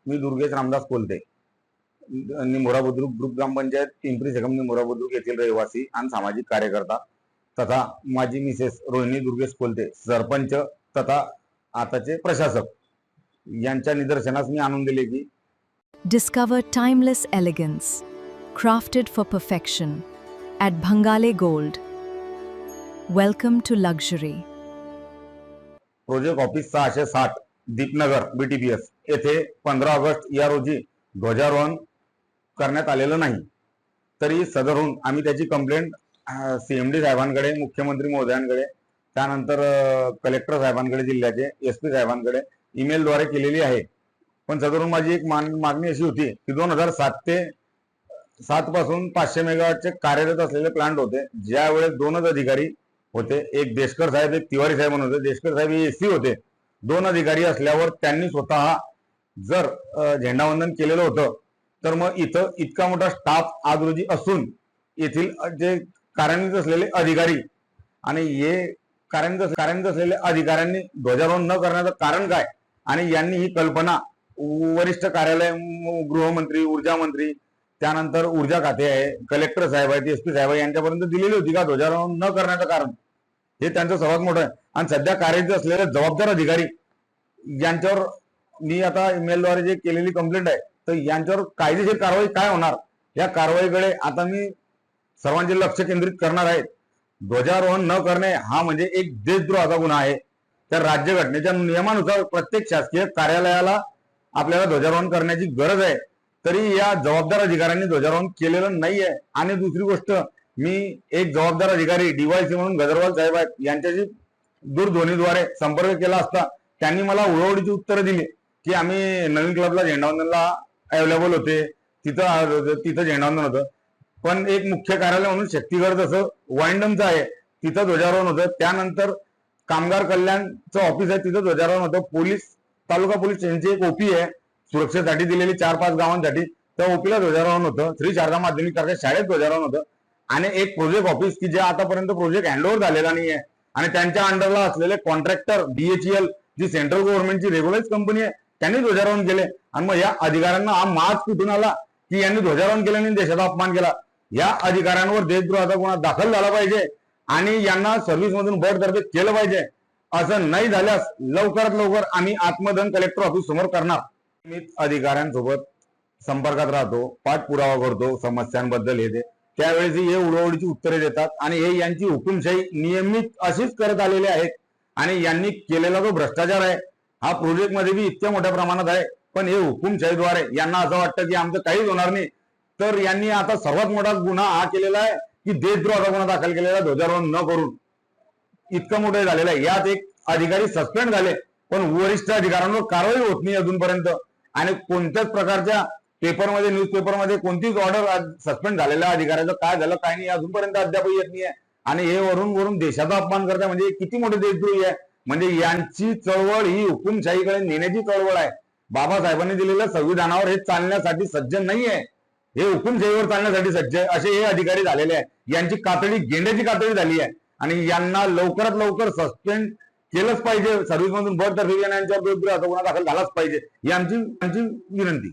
मी Durgesh Ramdas Kolte, Nimora Budruk group ग्रामपंचायत Pimpri caecum Nimora Budruk येथील रहिवासी आणि सामाजिक कार्यकर्ता तथा माझी मिसेस रोहिणी दुर्गेश कोलते, सरपंच तथा आताचे प्रशासक यांच्या निदर्शनास मी आणून दिले की Discover timeless elegance, crafted for perfection, at Bhangale Gold. Welcome to luxury. Project office 660 Deepnagar BTPS येथे 15 ऑगस्ट या रोजी ध्वजारोहण करण्यात आलेलं नाही, तरी सदरहून आम्ही त्याची कंप्लेंट CMD साहेबांकडे, मुख्यमंत्री महोदयांकडे, त्यानंतर कलेक्टर साहेबांकडे, जिल्ह्याचे SP साहेबांकडे ईमेलद्वारे केलेली आहे. पण सदरून माझी एक मागणी अशी होती की 2007 पासून 500 मेगावॅटचे कार्यरत असलेले प्लांट होते, ज्यावेळेस 2च अधिकारी होते, एक देशकर साहेब, एक तिवारी साहेब म्हणून होते. देशकर साहेब हे AC होते. 2 अधिकारी असल्यावर त्यांनी स्वतः जर झेंडावंदन केलेलं होतं, तर मग इथं इतका मोठा स्टाफ आज रोजी असून येथील जे कार्यान्वित असलेले अधिकारी आणि हे कार्यान्वित असलेल्या अधिकाऱ्यांनी ध्वजारोहण न करण्याचं कारण काय, आणि यांनी ही कल्पना वरिष्ठ कार्यालय, गृहमंत्री, ऊर्जा मंत्री, त्यानंतर ऊर्जा खाते आहे, कलेक्टर साहेब आहेत, SP साहेब आहे, यांच्यापर्यंत दिलेली होती का ध्वजारोहण न करण्याचं कारण? हे त्यांचं सर्वात मोठं आहे. आणि सध्या कार्यरत असलेले जबाबदार अधिकारी यांच्यावर मी आता ईमेलद्वारे जे केलेली कंप्लेंट आहे, तर यांच्यावर कायदेशीर कारवाई काय होणार, या कारवाईकडे आता मी सर्वांचे लक्ष केंद्रित करणार आहे. ध्वजारोहण न करणे हा म्हणजे एक देशद्रोहाचा गुन्हा आहे. त्या राज्यघटनेच्या नियमानुसार प्रत्येक शासकीय कार्यालयाला आपल्याला ध्वजारोहण करण्याची गरज आहे, तरी या जबाबदार अधिकाऱ्यांनी ध्वजारोहण केलेलं नाहीये. आणि दुसरी गोष्ट, मी एक जबाबदार अधिकारी DYC म्हणून गजरवाल साहेब आहेत, यांच्याशी दूरध्वनीद्वारे संपर्क केला असता त्यांनी मला उडवडीची उत्तरं दिली की आम्ही नवीन क्लबला झेंडावंदनला अवेलेबल होते, तिथं झेंडावंदन होतं. पण एक मुख्य कार्यालय म्हणून शक्तीगड जसं वाईंडमचं आहे, तिथं ध्वजारोहण होतं. त्यानंतर कामगार कल्याणचं ऑफिस आहे, तिथं ध्वजारोहण होतं. तालुका पोलीस स्टेशनची एक OP आहे सुरक्षेसाठी दिलेली 4-5 गावांसाठी, त्या OPला ध्वजारोहण होतं. श्री शारदा माध्यमिक शाळेत ध्वजारोहण होतं. आणि एक प्रोजेक्ट ऑफिस की जे आतापर्यंत प्रोजेक्ट हँडओव्हर झालेला नाहीये, आणि त्यांच्या अंडरला असलेले कॉन्ट्रॅक्टर BHEL जी सेंट्रल गव्हर्नमेंटची रेग्युलाइज कंपनी आहे, त्यांनी ध्वजारोहण केले. आणि मग या अधिकाऱ्यांना हा माज कुठून आला की यांनी ध्वजारोहण केल्याने देशाचा अपमान केला? या अधिकाऱ्यांवर देशद्रोहाचा गुन्हा दाखल झाला पाहिजे आणि यांना सर्व्हिस मधून बडतर्फे केलं पाहिजे. असं नाही झाल्यास लवकरात लवकर आम्ही आत्मदहन कलेक्टर ऑफिस समोर करणार. मी अधिकाऱ्यांसोबत संपर्कात राहतो, पाठपुरावा करतो समस्यांबद्दल. हे त्यावेळेस हे उडवडीची उत्तरे देतात आणि हे यांची हुकुमशाही नियमित अशीच करत आलेले आहेत. आणि यांनी केलेला जो भ्रष्टाचार आहे हा प्रोजेक्ट मध्ये बी इतक्या मोठ्या प्रमाणात आहे. पण हे हुकुमशाहीद्वारे यांना असं वाटतं की आमचं काहीच होणार नाही, तर यांनी आता सर्वात मोठा गुन्हा हा केलेला आहे की देशद्रोहाचा गुन्हा दाखल केलेला, ध्वजारोहण न करून. इतकं मोठं झालेलं आहे. यात एक अधिकारी सस्पेंड झाले, पण वरिष्ठ अधिकाऱ्यांवर कारवाई होत नाही अजूनपर्यंत. आणि कोणत्याच प्रकारच्या पेपरमध्ये, न्यूजपेपरमध्ये कोणतीच ऑर्डर सस्पेंड झालेल्या अधिकाऱ्याचं काय झालं काय नाही अजूनपर्यंत अद्याप येत नाहीये. आणि हे वरून देशाचा अपमान करताय, म्हणजे किती मोठे देशद्रोही आहे. म्हणजे यांची चळवळ ही हुकुमशाहीकडे नेण्याची चळवळ आहे. बाबासाहेबांनी दिलेल्या संविधानावर हे चालण्यासाठी सज्ज नाहीये, हे हुकुमशाहीवर चालण्यासाठी सज्ज आहे, असे हे अधिकारी झालेले आहे. यांची कातडी गेंड्याची कातडी झाली आहे आणि यांना लवकरात लवकर सस्पेंड केलंच पाहिजे. सर्व्हिस मधून बडतर्फी यांच्यावर गुन्हा दाखल झालाच पाहिजे, ही आमची विनंती.